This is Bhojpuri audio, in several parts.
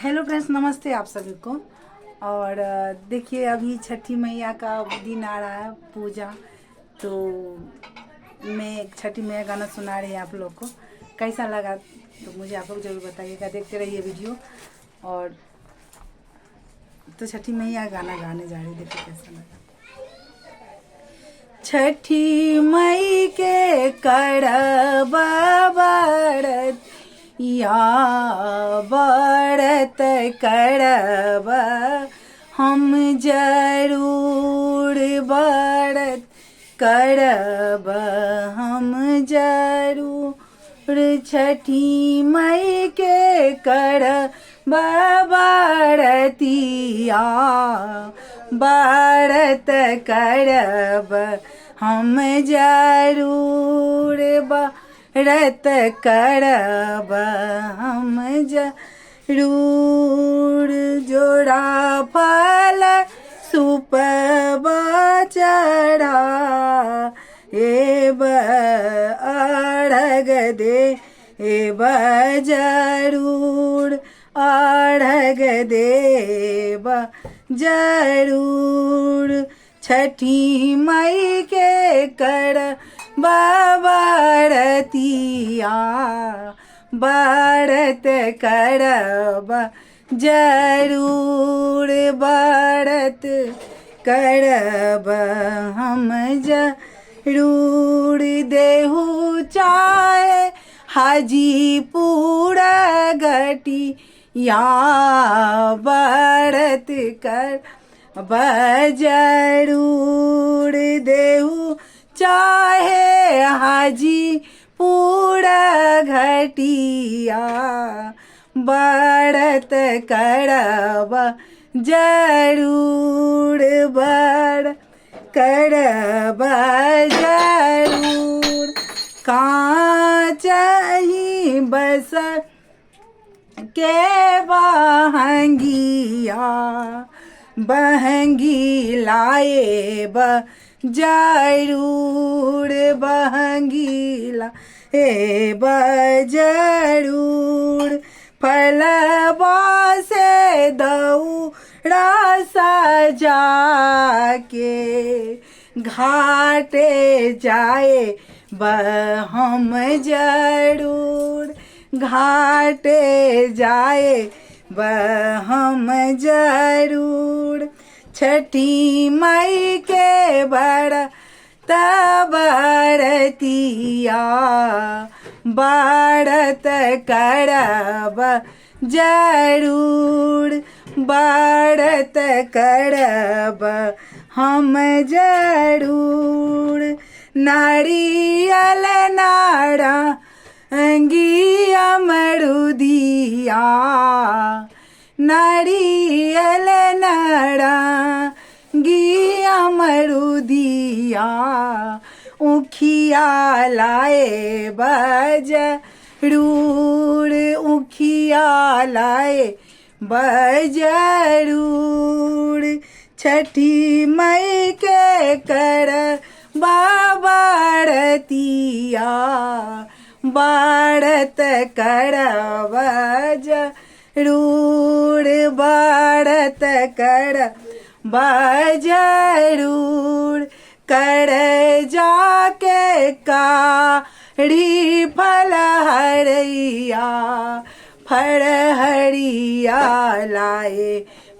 हेलो फ्रेंड्स, नमस्ते आप सभी को। और देखिए, अभी छठी मैया का दिन आ रहा है, पूजा। तो मैं एक छठी मैया गाना सुना रही हूँ आप लोग को। कैसा लगा तो मुझे आप लोग जरूर बताइएगा, देखते रहिए वीडियो। और तो छठी मैया गाना गाने जा रही, देखिए कैसा लगा। छठी मई के करब बरत या बरत करब, हम जरूर बरत करब, हम जरूर छठी मई के करब बरतिया बरत करब, हम जरूर बरत करब, हम जरूर जोड़ा फल सुपबा चढ़ा एब अर्घ दे एब जरूर अर्घ देब जरूर। छठी मई के कर बरतिया बरत करब, जरूर बरत करब, हम जरूर देहु चाहे हाजीपुर घटी या बरत कर जरूर देहु चाहे हाजीपुर घटिया बरत करब, जरूर बरत करब जरूर। कांचही बस के बहंगिया बहंगी लाएब जरूर, बहंगी लाएब जरूर। फलवा से दौड़ा सजा के घाटे जाए हम जरूर, घाटे जाए हम जरूर। छठी मई के बरत बरतिया बरत करब जरूर, बरत करब हम जरूर। नारियल नारा अंगिया मरुदिया नारियल नारंगिया मरुदिया उखिया लाए बजरूर, उखिया लाए बजरूर। छठी मई के कर बरतिया बरत करब जरूर, बरत करब जरूर। कर जाके काढ़ी फल हरिया फरहरिया लाए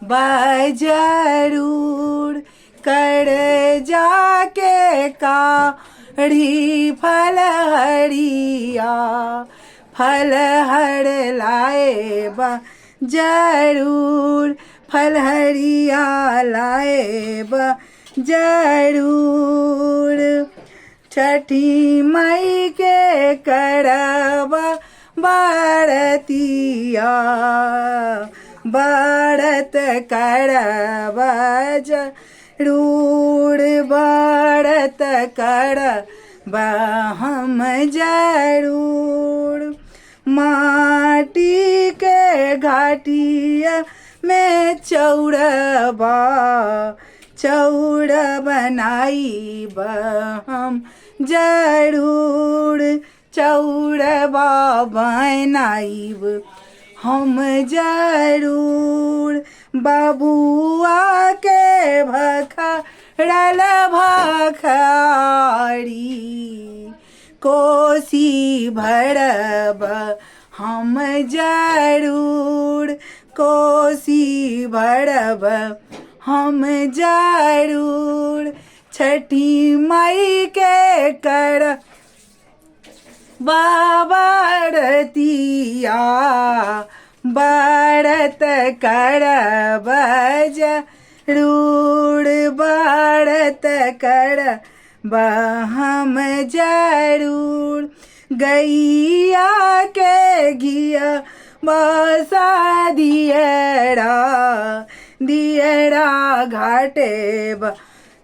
बजरूर, कर जाके काढ़ी फल हरिया फल हर लाए जरूर, फल हरिया लाए जरूर। छठी मई के करब बरतिया बरत करब जरूर, बरत करब हम जरूर। माटी के घाटिया में चौरबा चौर बनाईब हम जरूर, चौरबा बनाईब हम जरूर बबुआ के भखरल भखारी कोसी भरब हम जरूर कोसी भरब हम जरूर छठी मई के कर बाबरतिया बरत करब जरूर बरत करब हम जरूर गैया के घिया बसा दियरा घाटे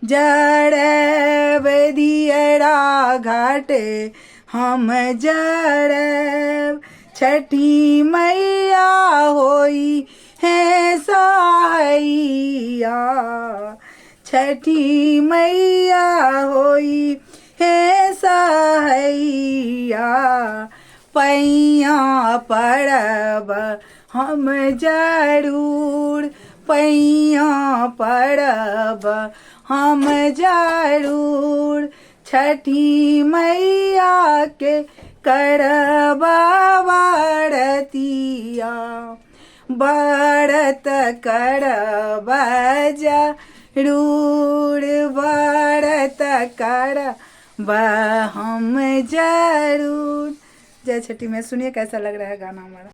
जड़ब दियरा घाटे हम जड़ब छठी मैया होई है सहाइया छठी मैया होई है सहाइया पैया पड़ब हम जरूर पैया पड़ब हम जरूर छठी मैया के करब बरतिया बरत करब जरूर बरत करब हम जरूर। जय छठी मैया। सुनिए कैसा लग रहा है गाना हमारा।